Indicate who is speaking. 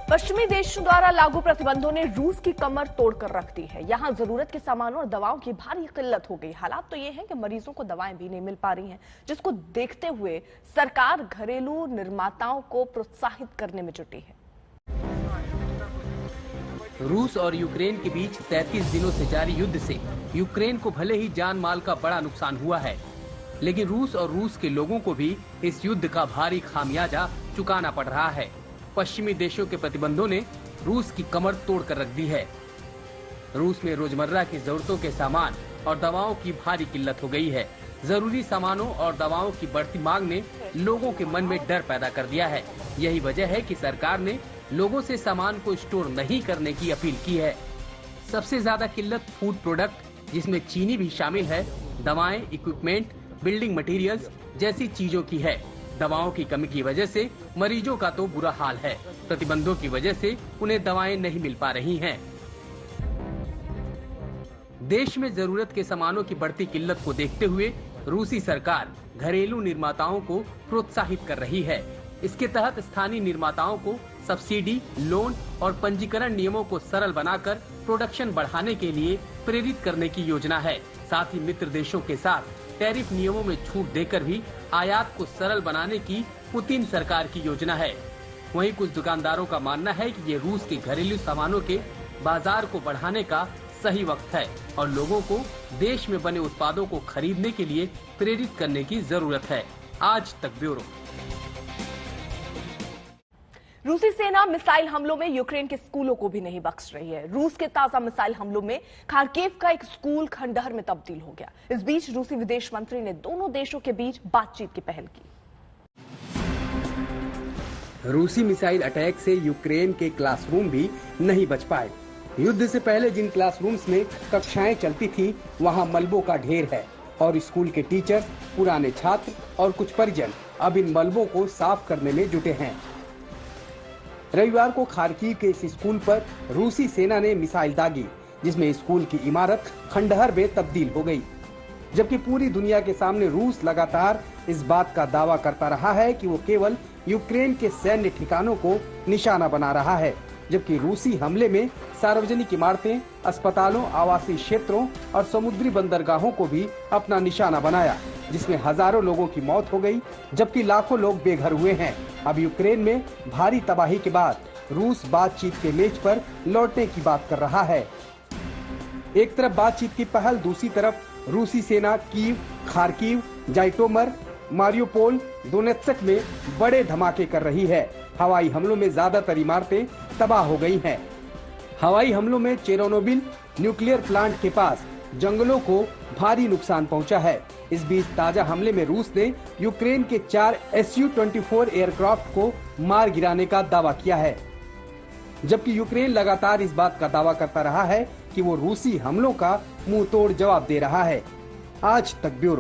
Speaker 1: पश्चिमी देशों द्वारा लागू प्रतिबंधों ने रूस की कमर तोड़कर रख दी है। यहाँ जरूरत के सामानों और दवाओं की भारी किल्लत हो गई। हालात तो ये है कि मरीजों को दवाएं भी नहीं मिल पा रही हैं, जिसको देखते हुए सरकार घरेलू निर्माताओं को प्रोत्साहित करने में जुटी है।
Speaker 2: रूस और यूक्रेन के बीच 33 दिनों से जारी युद्ध से यूक्रेन को भले ही जान माल का बड़ा नुकसान हुआ है, लेकिन रूस और रूस के लोगों को भी इस युद्ध का भारी खामियाजा चुकाना पड़ रहा है। पश्चिमी देशों के प्रतिबंधों ने रूस की कमर तोड़कर रख दी है। रूस में रोजमर्रा की जरूरतों के सामान और दवाओं की भारी किल्लत हो गई है। जरूरी सामानों और दवाओं की बढ़ती मांग ने लोगों के मन में डर पैदा कर दिया है। यही वजह है कि सरकार ने लोगों से सामान को स्टोर नहीं करने की अपील की है। सबसे ज्यादा किल्लत फूड प्रोडक्ट, जिसमें चीनी भी शामिल है, दवाएं, इक्विपमेंट, बिल्डिंग मटेरियल्स जैसी चीजों की है। दवाओं की कमी की वजह से मरीजों का तो बुरा हाल है। प्रतिबंधों की वजह से उन्हें दवाएं नहीं मिल पा रही हैं। देश में जरूरत के सामानों की बढ़ती किल्लत को देखते हुए रूसी सरकार घरेलू निर्माताओं को प्रोत्साहित कर रही है। इसके तहत स्थानीय निर्माताओं को सब्सिडी, लोन और पंजीकरण नियमों को सरल बनाकर प्रोडक्शन बढ़ाने के लिए प्रेरित करने की योजना है। साथ ही मित्र देशों के साथ टैरिफ नियमों में छूट देकर भी आयात को सरल बनाने की पुतिन सरकार की योजना है। वहीं कुछ दुकानदारों का मानना है कि ये रूस के घरेलू सामानों के बाजार को बढ़ाने का सही वक्त है और लोगों को देश में बने उत्पादों को खरीदने के लिए प्रेरित करने की जरूरत है। आज तक ब्यूरो।
Speaker 1: रूसी सेना मिसाइल हमलों में यूक्रेन के स्कूलों को भी नहीं बख्श रही है। रूस के ताजा मिसाइल हमलों में खार्किव का एक स्कूल खंडहर में तब्दील हो गया। इस बीच रूसी विदेश मंत्री ने दोनों देशों के बीच बातचीत की पहल की।
Speaker 2: रूसी मिसाइल अटैक से यूक्रेन के क्लासरूम भी नहीं बच पाए। युद्ध से पहले जिन क्लासरूम्स में कक्षाएं चलती थी, वहां मलबों का ढेर है और स्कूल के टीचर, पुराने छात्र और कुछ परिजन अब इन मलबों को साफ करने में जुटे हैं। रविवार को खार्किव के इस स्कूल पर रूसी सेना ने मिसाइल दागी, जिसमें स्कूल की इमारत खंडहर में तब्दील हो गई। जबकि पूरी दुनिया के सामने रूस लगातार इस बात का दावा करता रहा है कि वो केवल यूक्रेन के सैन्य ठिकानों को निशाना बना रहा है, जबकि रूसी हमले में सार्वजनिक इमारतें, अस्पतालों, आवासीय क्षेत्रों और समुद्री बंदरगाहों को भी अपना निशाना बनाया, जिसमें हजारों लोगों की मौत हो गई, जबकि लाखों लोग बेघर हुए हैं। अब यूक्रेन में भारी तबाही के बाद रूस बातचीत के मेज पर लौटने की बात कर रहा है। एक तरफ बातचीत की पहल, दूसरी तरफ रूसी सेना कीव, खार्किव, जाइटोमर, मारियोपोल, दोनेत्स्क में बड़े धमाके कर रही है। हवाई हमलों में ज्यादातर इमारतें तबाह हो गई हैं। हवाई हमलों में चेरोनोबिल न्यूक्लियर प्लांट के पास जंगलों को भारी नुकसान पहुंचा है। इस बीच ताजा हमले में रूस ने यूक्रेन के 4 Su-24 एयरक्राफ्ट को मार गिराने का दावा किया है, जबकि यूक्रेन लगातार इस बात का दावा करता रहा है कि वो रूसी हमलों का मुंह तोड़ जवाब दे रहा है। आज तक ब्यूरो।